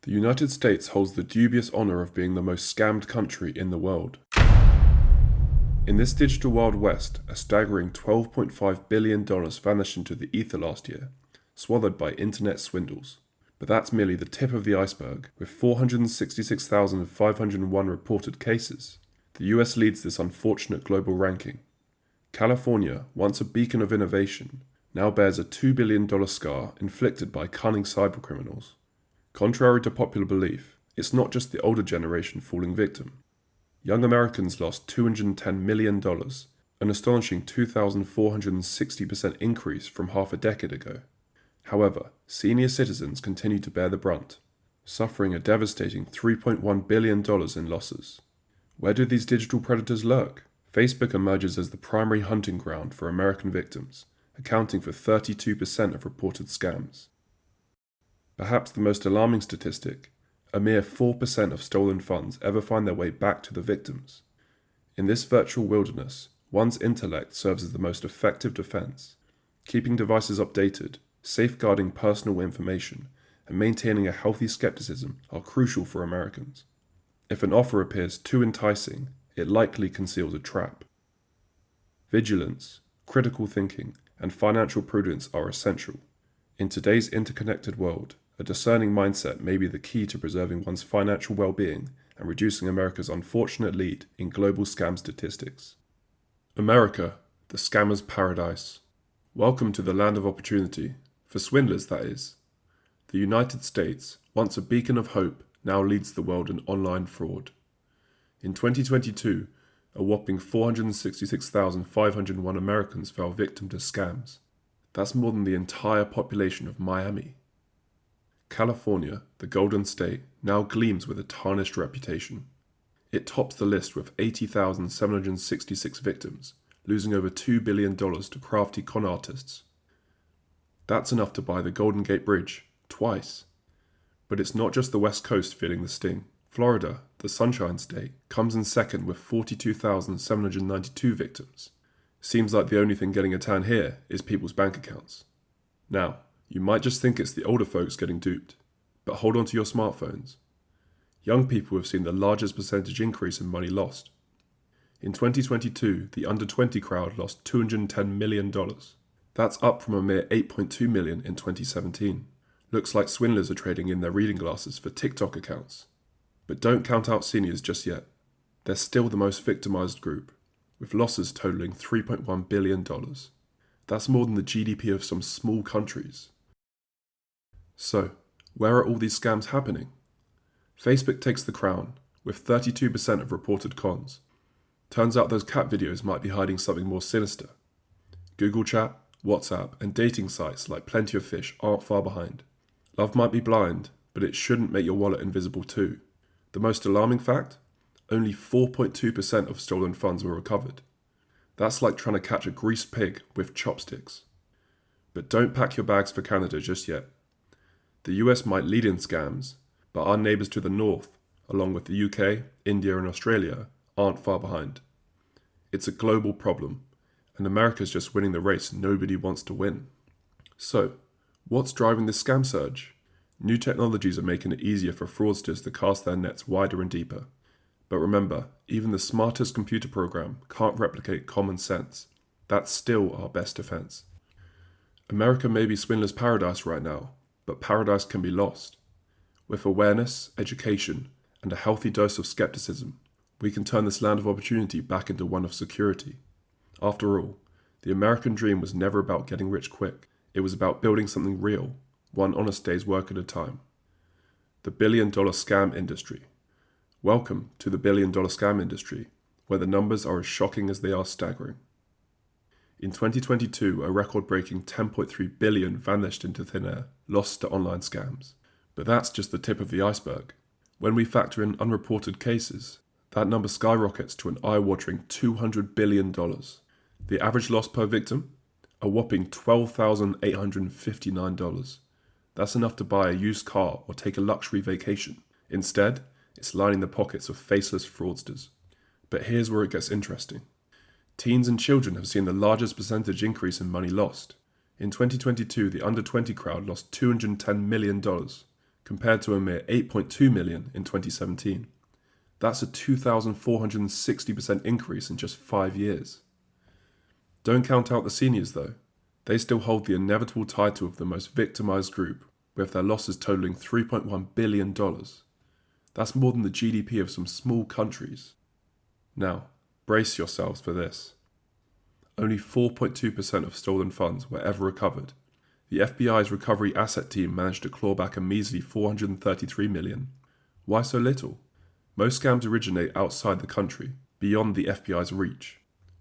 The United States holds the dubious honor of being the most scammed country in the world. In this digital Wild West, a staggering $12.5 billion vanished into the ether last year, swallowed by internet swindles. But that's merely the tip of the iceberg. With 466,501 reported cases, the US leads this unfortunate global ranking. California, once a beacon of innovation, now bears a $2 billion scar inflicted by cunning cybercriminals. Contrary to popular belief, it's not just the older generation falling victim. Young Americans lost $210 million, an astonishing 2,460% increase from half a decade ago. However, senior citizens continue to bear the brunt, suffering a devastating $3.1 billion in losses. Where do these digital predators lurk? Facebook emerges as the primary hunting ground for American victims, accounting for 32% of reported scams. Perhaps the most alarming statistic, a mere 4% of stolen funds ever find their way back to the victims. In this virtual wilderness, one's intellect serves as the most effective defense. Keeping devices updated, safeguarding personal information, and maintaining a healthy skepticism are crucial for Americans. If an offer appears too enticing, it likely conceals a trap. Vigilance, critical thinking, and financial prudence are essential. In today's interconnected world, a discerning mindset may be the key to preserving one's financial well-being and reducing America's unfortunate lead in global scam statistics. America, the scammer's paradise. Welcome to the land of opportunity, for swindlers that is. The United States, once a beacon of hope, now leads the world in online fraud. In 2022, a whopping 466,501 Americans fell victim to scams. That's more than the entire population of Miami. California, the Golden State, now gleams with a tarnished reputation. It tops the list with 80,766 victims, losing over $2 billion to crafty con artists. That's enough to buy the Golden Gate Bridge, twice. But it's not just the West Coast feeling the sting. Florida, the Sunshine State, comes in second with 42,792 victims. Seems like the only thing getting a tan here is people's bank accounts. Now, you might just think it's the older folks getting duped, but hold on to your smartphones. Young people have seen the largest percentage increase in money lost. In 2022, the under 20 crowd lost $210 million. That's up from a mere $8.2 million in 2017. Looks like swindlers are trading in their reading glasses for TikTok accounts. But don't count out seniors just yet. They're still the most victimized group, with losses totaling $3.1 billion. That's more than the GDP of some small countries. So, where are all these scams happening? Facebook takes the crown, with 32% of reported cons. Turns out those cat videos might be hiding something more sinister. Google Chat, WhatsApp, and dating sites like Plenty of Fish aren't far behind. Love might be blind, but it shouldn't make your wallet invisible too. The most alarming fact? Only 4.2% of stolen funds were recovered. That's like trying to catch a greased pig with chopsticks. But don't pack your bags for Canada just yet. The US might lead in scams, but our neighbours to the north, along with the UK, India and Australia, aren't far behind. It's a global problem, and America's just winning the race nobody wants to win. So, what's driving this scam surge? New technologies are making it easier for fraudsters to cast their nets wider and deeper. But remember, even the smartest computer program can't replicate common sense. That's still our best defense. America may be swindler's paradise right now, but paradise can be lost. With awareness, education, and a healthy dose of skepticism, we can turn this land of opportunity back into one of security. After all, the American dream was never about getting rich quick. It was about building something real, one honest day's work at a time. The billion-dollar scam industry. Welcome to the billion-dollar scam industry, where the numbers are as shocking as they are staggering. In 2022, a record-breaking $10.3 billion vanished into thin air, lost to online scams. But that's just the tip of the iceberg. When we factor in unreported cases, that number skyrockets to an eye-watering $200 billion. The average loss per victim? A whopping $12,859. That's enough to buy a used car or take a luxury vacation. Instead, it's lining the pockets of faceless fraudsters. But here's where it gets interesting. Teens and children have seen the largest percentage increase in money lost. In 2022, the under 20 crowd lost $210 million, compared to a mere 8.2 million in 2017. That's a 2,460% increase in just 5 years. Don't count out the seniors though. They still hold the inevitable title of the most victimized group, with their losses totaling $3.1 billion. That's more than the GDP of some small countries. Now, brace yourselves for this. Only 4.2% of stolen funds were ever recovered. The FBI's recovery asset team managed to claw back a measly $433 million. Why so little? Most scams originate outside the country, beyond the FBI's reach.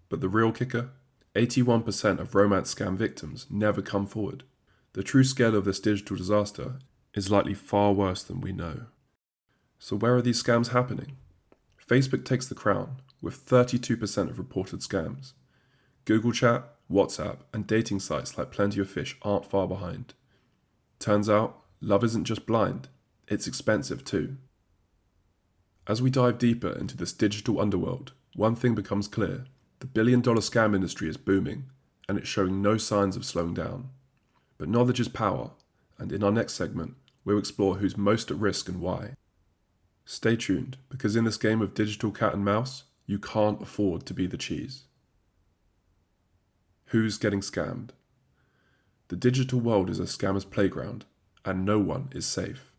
But the real kicker? 81% of romance scam victims never come forward. The true scale of this digital disaster is likely far worse than we know. So where are these scams happening? Facebook takes the crown, with 32% of reported scams. Google Chat, WhatsApp, and dating sites like Plenty of Fish aren't far behind. Turns out, love isn't just blind, it's expensive too. As we dive deeper into this digital underworld, one thing becomes clear. The billion-dollar scam industry is booming, and it's showing no signs of slowing down. But knowledge is power, and in our next segment, we'll explore who's most at risk and why. Stay tuned, because in this game of digital cat and mouse, you can't afford to be the cheese. Who's getting scammed? The digital world is a scammer's playground, and no one is safe.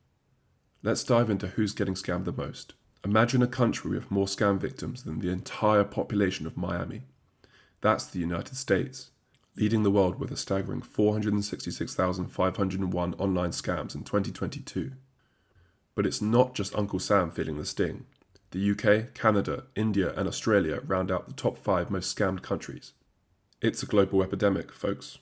Let's dive into who's getting scammed the most. Imagine a country with more scam victims than the entire population of Miami. That's the United States, leading the world with a staggering 466,501 online scams in 2022. But it's not just Uncle Sam feeling the sting. The UK, Canada, India, and Australia round out the top 5 most scammed countries. It's a global epidemic, folks.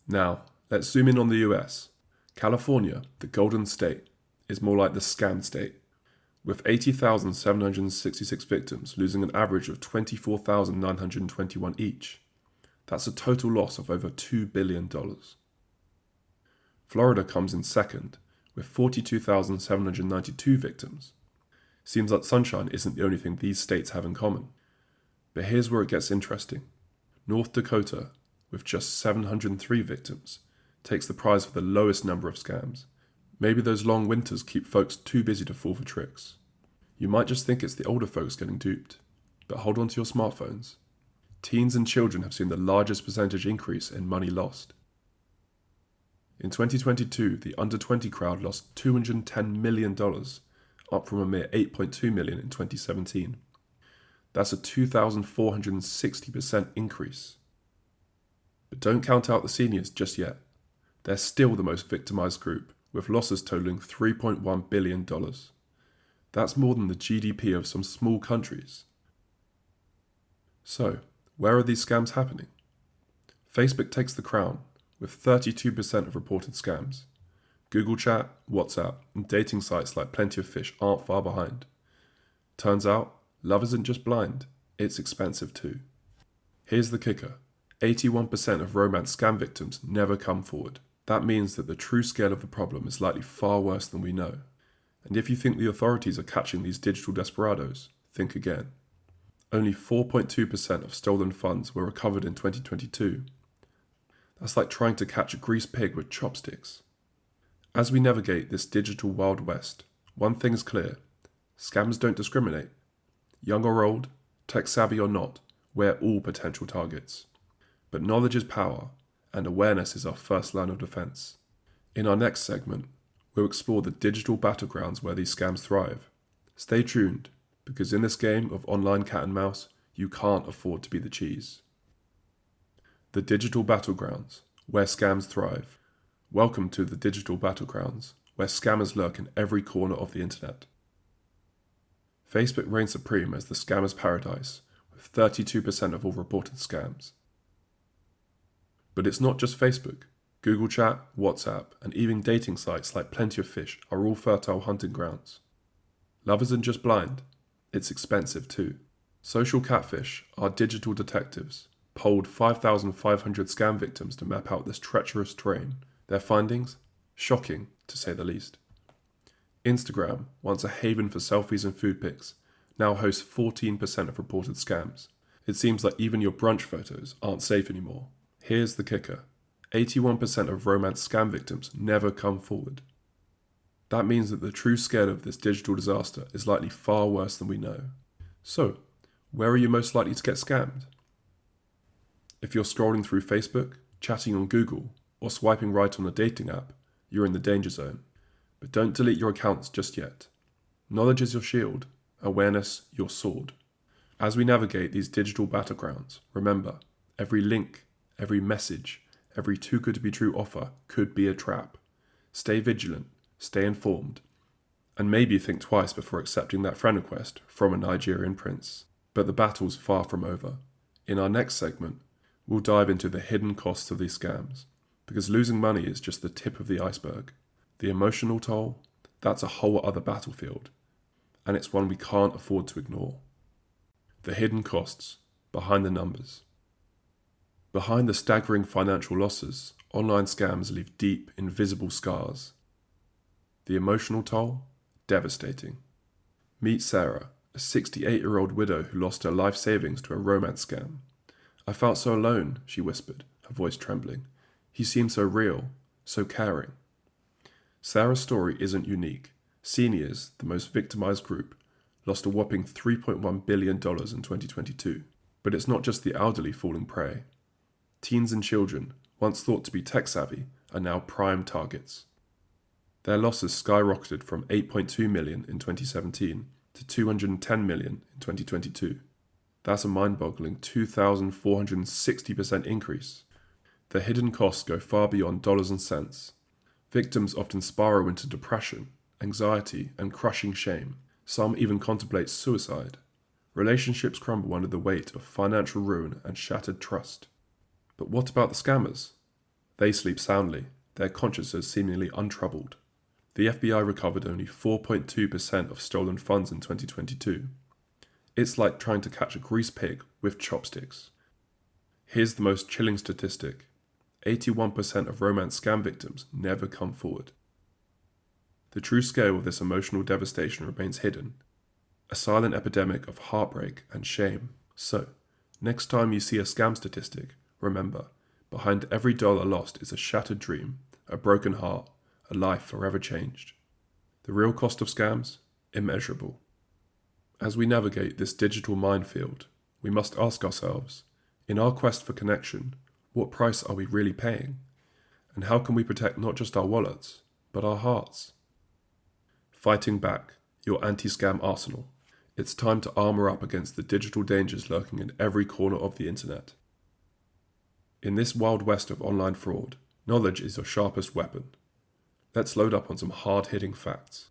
Now, let's zoom in on the US. California, the Golden State, is more like the scam state, with 80,766 victims losing an average of $24,921 each. That's a total loss of over $2 billion. Florida comes in second, with 42,792 victims. Seems like sunshine isn't the only thing these states have in common. But here's where it gets interesting. North Dakota, with just 703 victims, takes the prize for the lowest number of scams. Maybe those long winters keep folks too busy to fall for tricks. You might just think it's the older folks getting duped, but hold on to your smartphones. Teens and children have seen the largest percentage increase in money lost. In 2022, the under 20 crowd lost $210 million, up from a mere $8.2 million in 2017. That's a 2,460% increase. But don't count out the seniors just yet. They're still the most victimized group, with losses totaling $3.1 billion. That's more than the GDP of some small countries. So, where are these scams happening? Facebook takes the crown, with 32% of reported scams. Google Chat, WhatsApp, and dating sites like Plenty of Fish aren't far behind. Turns out, love isn't just blind, it's expensive too. Here's the kicker. 81% of romance scam victims never come forward. That means that the true scale of the problem is likely far worse than we know. And if you think the authorities are catching these digital desperados, think again. Only 4.2% of stolen funds were recovered in 2022. That's like trying to catch a greased pig with chopsticks. As we navigate this digital Wild West, one thing is clear. Scammers don't discriminate. Young or old, tech-savvy or not, we're all potential targets. But knowledge is power, and awareness is our first line of defense. In our next segment, we'll explore the digital battlegrounds where these scams thrive. Stay tuned, because in this game of online cat and mouse, you can't afford to be the cheese. The digital battlegrounds, where scams thrive. Welcome to the digital battlegrounds, where scammers lurk in every corner of the internet. Facebook reigns supreme as the scammer's paradise, with 32% of all reported scams. But it's not just Facebook. Google Chat, WhatsApp, and even dating sites like Plenty of Fish are all fertile hunting grounds. Love isn't just blind, it's expensive too. Social Catfish, our digital detectives, polled 5,500 scam victims to map out this treacherous terrain. Their findings? Shocking, to say the least. Instagram, once a haven for selfies and food pics, now hosts 14% of reported scams. It seems like even your brunch photos aren't safe anymore. Here's the kicker. 81% of romance scam victims never come forward. That means that the true scale of this digital disaster is likely far worse than we know. So, where are you most likely to get scammed? If you're scrolling through Facebook, chatting on Google, or swiping right on a dating app, you're in the danger zone. But don't delete your accounts just yet. Knowledge is your shield, awareness your sword. As we navigate these digital battlegrounds, remember, every link, every message, every too good to be true offer could be a trap. Stay vigilant, stay informed, and maybe think twice before accepting that friend request from a Nigerian prince. But the battle's far from over. In our next segment, we'll dive into the hidden costs of these scams, because losing money is just the tip of the iceberg. The emotional toll, that's a whole other battlefield, and it's one we can't afford to ignore. The hidden costs, behind the numbers. Behind the staggering financial losses, online scams leave deep, invisible scars. The emotional toll, devastating. Meet Sarah, a 68-year-old widow who lost her life savings to a romance scam. "I felt so alone," she whispered, her voice trembling. "He seemed so real, so caring." Sarah's story isn't unique. Seniors, the most victimized group, lost a whopping $3.1 billion in 2022. But it's not just the elderly falling prey. Teens and children, once thought to be tech-savvy, are now prime targets. Their losses skyrocketed from $8.2 million in 2017 to $210 million in 2022. That's a mind-boggling 2,460% increase. The hidden costs go far beyond dollars and cents. Victims often spiral into depression, anxiety, and crushing shame. Some even contemplate suicide. Relationships crumble under the weight of financial ruin and shattered trust. But what about the scammers? They sleep soundly, their consciences seemingly untroubled. The FBI recovered only 4.2% of stolen funds in 2022. It's like trying to catch a greased pig with chopsticks. Here's the most chilling statistic. 81% of romance scam victims never come forward. The true scale of this emotional devastation remains hidden, a silent epidemic of heartbreak and shame. So, next time you see a scam statistic, remember, behind every dollar lost is a shattered dream, a broken heart, a life forever changed. The real cost of scams? Immeasurable. As we navigate this digital minefield, we must ask ourselves, in our quest for connection, what price are we really paying? And how can we protect not just our wallets, but our hearts? Fighting back, your anti-scam arsenal. It's time to armor up against the digital dangers lurking in every corner of the internet. In this wild west of online fraud, knowledge is your sharpest weapon. Let's load up on some hard-hitting facts.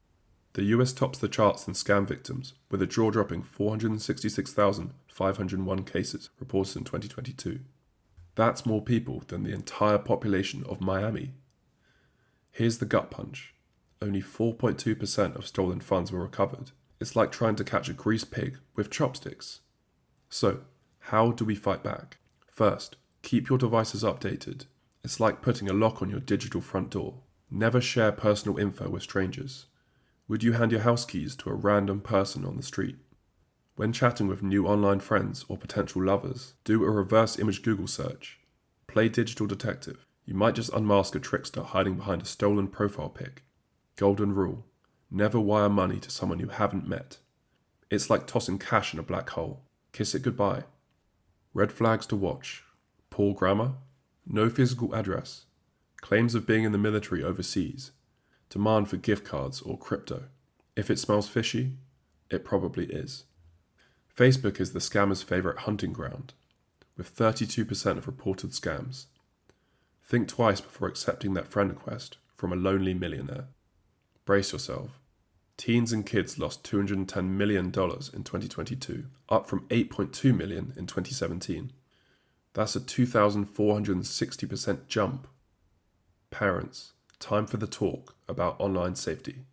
The US tops the charts in scam victims, with a jaw-dropping 466,501 cases reported in 2022. That's more people than the entire population of Miami. Here's the gut punch. Only 4.2% of stolen funds were recovered. It's like trying to catch a greased pig with chopsticks. So, how do we fight back? First, keep your devices updated. It's like putting a lock on your digital front door. Never share personal info with strangers. Would you hand your house keys to a random person on the street? When chatting with new online friends or potential lovers, do a reverse image Google search. Play digital detective. You might just unmask a trickster hiding behind a stolen profile pic. Golden rule. Never wire money to someone you haven't met. It's like tossing cash in a black hole. Kiss it goodbye. Red flags to watch. Poor grammar. No physical address. Claims of being in the military overseas. Demand for gift cards or crypto. If it smells fishy, it probably is. Facebook is the scammer's favorite hunting ground, with 32% of reported scams. Think twice before accepting that friend request from a lonely millionaire. Brace yourself. Teens and kids lost $210 million in 2022, up from $8.2 million in 2017. That's a 2,460% jump. Parents, time for the talk about online safety.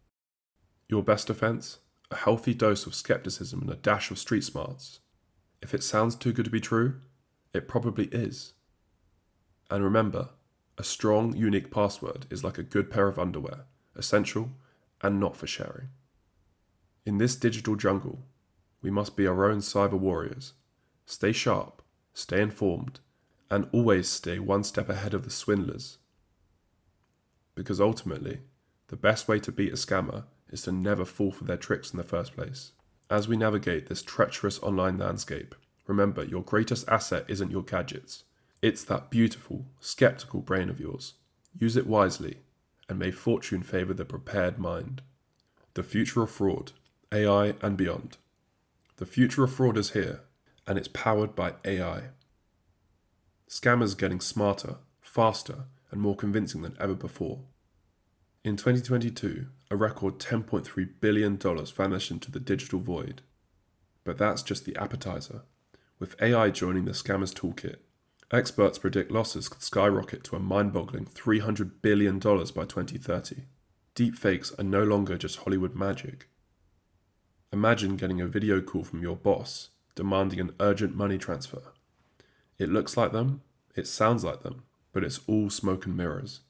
Your best defense? A healthy dose of skepticism and a dash of street smarts. If it sounds too good to be true, it probably is. And remember, a strong, unique password is like a good pair of underwear, essential and not for sharing. In this digital jungle, we must be our own cyber warriors. Stay sharp, stay informed, and always stay one step ahead of the swindlers. Because ultimately, The best way to beat a scammer is to never fall for their tricks in the first place. As we navigate this treacherous online landscape, remember your greatest asset isn't your gadgets. It's that beautiful, skeptical brain of yours. Use it wisely, and may fortune favor the prepared mind. The future of fraud, AI and beyond. The future of fraud is here, and it's powered by AI. Scammers getting smarter, faster, and more convincing than ever before. In 2022, a record $10.3 billion vanished into the digital void. But that's just the appetizer. With AI joining the scammers' toolkit, experts predict losses could skyrocket to a mind-boggling $300 billion by 2030. Deepfakes are no longer just Hollywood magic. Imagine getting a video call from your boss, demanding an urgent money transfer. It looks like them, it sounds like them, but it's all smoke and mirrors.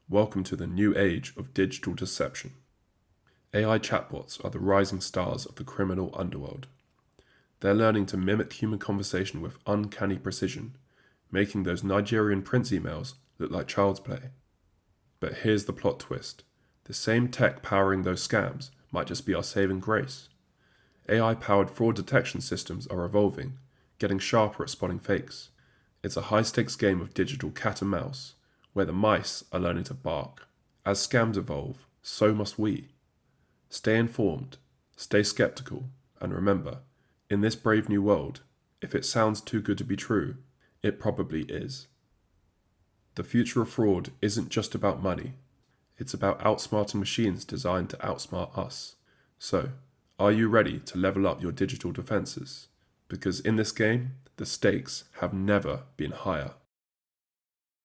Welcome to the new age of digital deception. AI chatbots are the rising stars of the criminal underworld. They're learning to mimic human conversation with uncanny precision, making those Nigerian prince emails look like child's play. But here's the plot twist. The same tech powering those scams might just be our saving grace. AI-powered fraud detection systems are evolving, getting sharper at spotting fakes. It's a high-stakes game of digital cat and mouse, where the mice are learning to bark. As scams evolve, so must we. Stay informed, stay skeptical, and remember, in this brave new world, if it sounds too good to be true, it probably is. The future of fraud isn't just about money. It's about outsmarting machines designed to outsmart us. So, are you ready to level up your digital defenses? Because in this game, the stakes have never been higher.